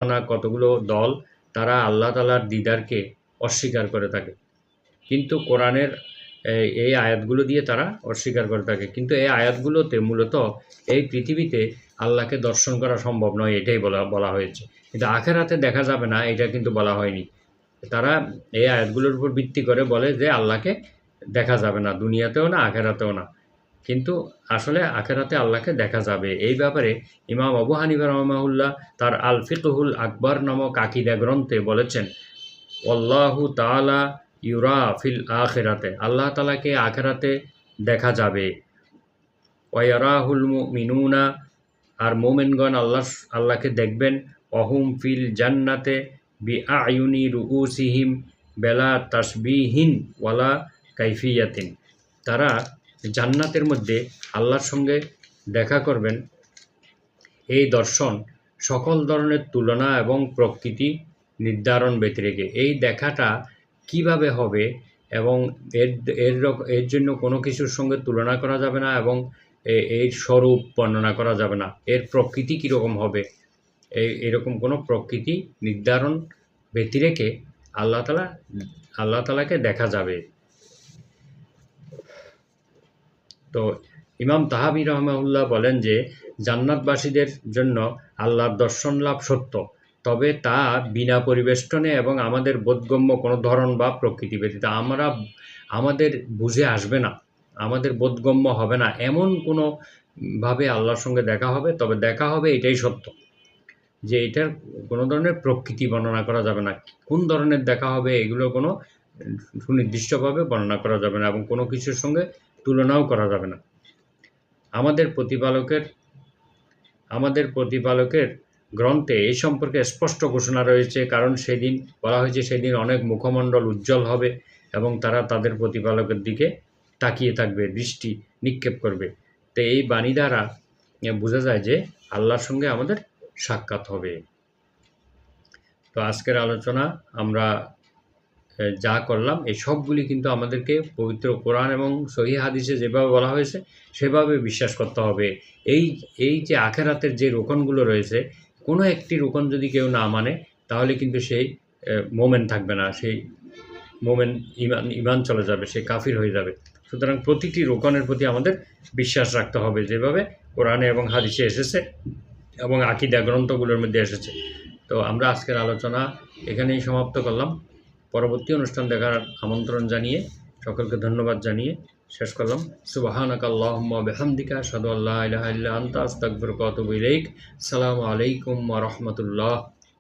না কতগুলো দল তারা আল্লাহ তাআলার দিদারকে অস্বীকার করে থাকে, কিন্তু কোরআনের এই আয়াতগুলো দিয়ে তারা অস্বীকার করে থাকে। কিন্তু এই আয়াতগুলোতে মূলত এই পৃথিবীতে আল্লাহকে দর্শন করা সম্ভব নয়, এটাই বলা হয়েছে। কিন্তু আখেরাতে দেখা যাবে না, এটা কিন্তু বলা হয়নি। তারা এই আয়াতগুলোর উপর ভিত্তি করে বলে যে আল্লাহকে দেখা যাবে না, দুনিয়াতেও না আখেরাতেও না। কিন্তু আসলে আখেরাতে আল্লাহকে দেখা যাবে। এই ব্যাপারে ইমাম আবু হানিফা রাহিমাহুল্লাহ তার আল ফিকহুল আকবর নামক আকীদা গ্রন্থে বলেছেন, আল্লাহু তাআলা ইউরা ফিল আখিরাতে, আল্লাহ তাআলাকে আখেরাতে দেখা যাবে। ওয়ায়ারাহুল মুমিনুনা, আর মোমেনগণ আল্লাহকে দেখবেন। অহুম ফিল জান্নাতে বিআয়ুনি রুউসিহিম বেলা তাসবিহিন ওয়ালা কাইফিয়াতিন, তারা জান্নাতের মধ্যে আল্লাহর সঙ্গে দেখা করবেন। এই দর্শন সকল ধরনের তুলনা এবং প্রকৃতি নির্ধারণ ব্যতিরেকে। এই দেখাটা কিভাবে হবে এবং এর জন্য কোনো কিছুর সঙ্গে তুলনা করা যাবে না এবং এর স্বরূপ বর্ণনা করা যাবে না। এর প্রকৃতি কীরকম হবে, এরকম কোনো প্রকৃতি নির্ধারণ ব্যতিরেকে আল্লাহ তাআলাকে দেখা যাবে। তো ইমাম তাহাবী রাহিমাহুল্লাহ বলেন যে জান্নাতবাসীদের জন্য আল্লাহর দর্শন লাভ সত্য, তবে তা বিনা পরিবেষ্টনে এবং আমাদের বোধগম্য কোনো ধরন বা প্রকৃতি ব্যতীত। আমাদের বুঝে আসবে না, আমাদের বোধগম্য হবে না এমন কোনো ভাবে আল্লাহর সঙ্গে দেখা হবে। তবে দেখা হবে, এটাই সত্য যে এটার কোনো ধরনের প্রকৃতি বর্ণনা করা যাবে না। কোন ধরনের দেখা হবে এগুলো কোনো সুনির্দিষ্টভাবে বর্ণনা করা যাবে না এবং কোনো কিছুর সঙ্গে তুলনাও করা যাবে না। আমাদের প্রতিপালকের গ্রন্থে এই সম্পর্কে স্পষ্ট ঘোষণা রয়েছে, কারণ সেদিন বলা হয়েছে সেদিন অনেক মুখমণ্ডল উজ্জ্বল হবে এবং তারা তাদের প্রতিপালকের দিকে তাকিয়ে থাকবে, দৃষ্টি নিক্ষেপ করবে। তো এই বাণী দ্বারা বোঝা যায় যে আল্লাহর সঙ্গে আমাদের সাক্ষাৎ হবে। তো আজকের আলোচনা আমরা যা করলাম এই সবগুলি কিন্তু আমাদেরকে পবিত্র কোরআন এবং সহিহ হাদিসে যেভাবে বলা হয়েছে সেভাবে বিশ্বাস করতে হবে। এই যে আখেরাতের যে রোকনগুলো রয়েছে, কোনো একটি রোকন যদি কেউ না মানে তাহলে কিন্তু সেই মোমেন থাকবে না, সেই মোমেন ইমান চলে যাবে, সে কাফির হয়ে যাবে। সুতরাং প্রতিটি রোকনের প্রতি আমাদের বিশ্বাস রাখতে হবে, যেভাবে কোরআনে এবং হাদিসে এসেছে এবং আকীদা গ্রন্থগুলোর মধ্যে এসেছে। তো আমরা আজকের আলোচনা এখানেই সমাপ্ত করলাম। পরবর্তী অনুষ্ঠান দেখার আমন্ত্রণ জানিয়ে সকলকে ধন্যবাদ জানিয়ে শেষ করলাম। সুবহানাকা আল্লাহুম্মা ওয়া বিহামদিকা আশহাদু আল্লা ইলাহা ইল্লা আনতা আস্তাগফিরুকা ওয়া আতুবু ইলাইক। আসসালামু আলাইকুম ওয়া রাহমাতুল্লাহ।